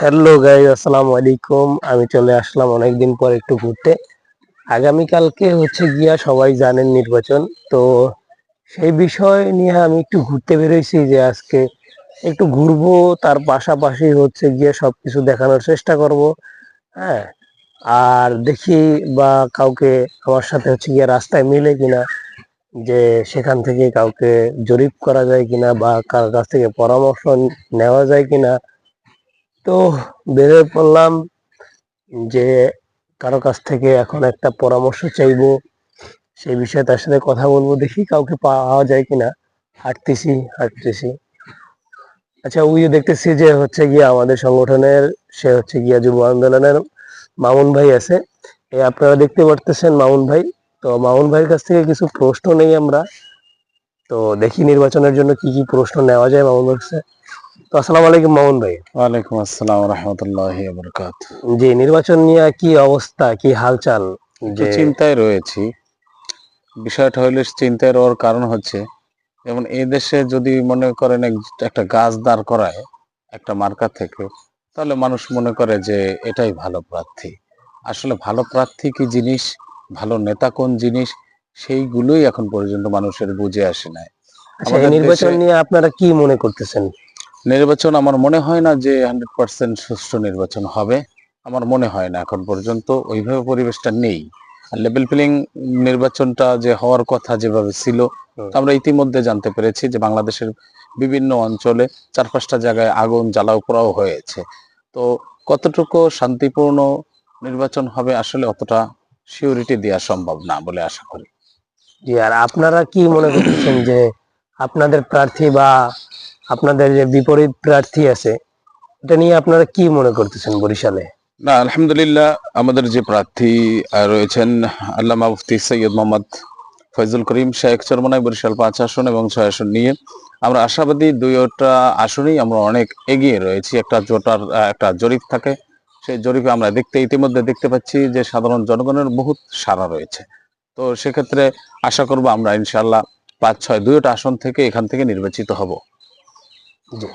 Hello guys, আসসালামু আলাইকুম। আমি চলে আসলাম অনেকদিন পর একটু ঘুরতে। আগামীকালকে হচ্ছে গিয়া সবাই জানেন নির্বাচন। তো সেই বিষয় নিয়ে আমি একটু ঘুরতে বেরোইছি যে আজকে একটু ঘুরবো, তার পাশাপাশি হচ্ছে গিয়ে সবকিছু দেখানোর চেষ্টা করব। হ্যাঁ, আর দেখি বা কাউকে আমার সাথে হচ্ছে গিয়ে রাস্তায় মিলে কিনা, যে সেখান থেকে কাউকে জরিপ করা যায় কিনা বা কার কাছ থেকে পরামর্শ নেওয়া যায় কিনা। তো বেরিয়ে পড়লাম যে কারো কাছ থেকে এখন একটা পরামর্শ চাইবো, সেই বিষয়ে তার সাথে কথা বলবো, দেখি কাউকে পাওয়া যায় কিনা। হাঁটতেছি। আচ্ছা, ওই যে দেখতেছি যে হচ্ছে গিয়া আমাদের সংগঠনের, সে হচ্ছে গিয়া যুব আন্দোলনের মামুন ভাই আছে। আপনারা দেখতে পারতেছেন মামুন ভাই। তো মামুন ভাইয়ের কাছ থেকে কিছু প্রশ্ন নেই আমরা। তো দেখি নির্বাচনের জন্য কি কি প্রশ্ন নেওয়া যায় মামুন ভাইয়ের কাছে। তো আসসালামু আলাইকুম মামুন ভাই। ওয়ালাইকুম আসসালাম রহমতুল্লাহি বারাকাতুহু। জি, নির্বাচন নিয়ে কি অবস্থা, কি হালচাল? একটু যে চিন্তায় রয়েছি। বিষয়টা হইলে চিন্তায় রওয়ার কারণ হচ্ছে, যেমন এই দেশে যদি মনে করেন একটা গাছ দাঁড় করায় একটা মার্কা থেকে, তাহলে মানুষ মনে করে যে এটাই ভালো প্রার্থী। আসলে ভালো প্রার্থী কি জিনিস, ভালো নেতা কোন জিনিস, সেইগুলোই এখন পর্যন্ত মানুষের বুঝে আসে নাই। আচ্ছা, এই আমাদের দেশে নির্বাচন নিয়ে আপনারা কি মনে করতেছেন? নির্বাচন আমার মনে হয় না যে 100% সুষ্ঠু নির্বাচন হবে। আমার মনে হয় না, এখন পর্যন্ত ওইভাবে পরিবেশটা নেই। আর লেভেল প্লেইং নির্বাচনটা যে হওয়ার কথা যেভাবে ছিল, তা আমরা ইতিমধ্যে জানতে পেরেছি যে বাংলাদেশের বিভিন্ন অঞ্চলে 4-5টা জায়গায় আগুন জ্বালাও পোড়াও হয়েছে। তো কতটুকু শান্তিপূর্ণ নির্বাচন হবে আসলে অতটা সিউরিটি দেওয়া সম্ভব না বলে আশা করি। জি, আর আপনারা কি মনে করতেছেন যে আপনাদের প্রার্থী বা আপনাদের যে বিপরীত প্রার্থী আছে, এটা নিয়ে আপনারা কি মনে করতেছেন বরিশালে? না, আলহামদুলিল্লাহ, আমাদের যে প্রার্থী রয়েছেন আল্লামা মুফতি সৈয়দ মোহাম্মদ ফয়জুল করিম শেখ চরমনাই বরিশাল 5 আসন এবং 6 আসন নিয়ে আমরা আশাবাদী। দুইটা আসনেই আমরা অনেক এগিয়ে রয়েছি। একটা জোটার একটা জরিপ থাকে, সেই জরিপে আমরা ইতিমধ্যে দেখতে পাচ্ছি যে সাধারণ জনগণের বহুত সাড়া রয়েছে। তো সেক্ষেত্রে আশা করব আমরা ইনশাআল্লাহ 5-6 দুইটা আসন থেকে এখান থেকে নির্বাচিত হব। জি,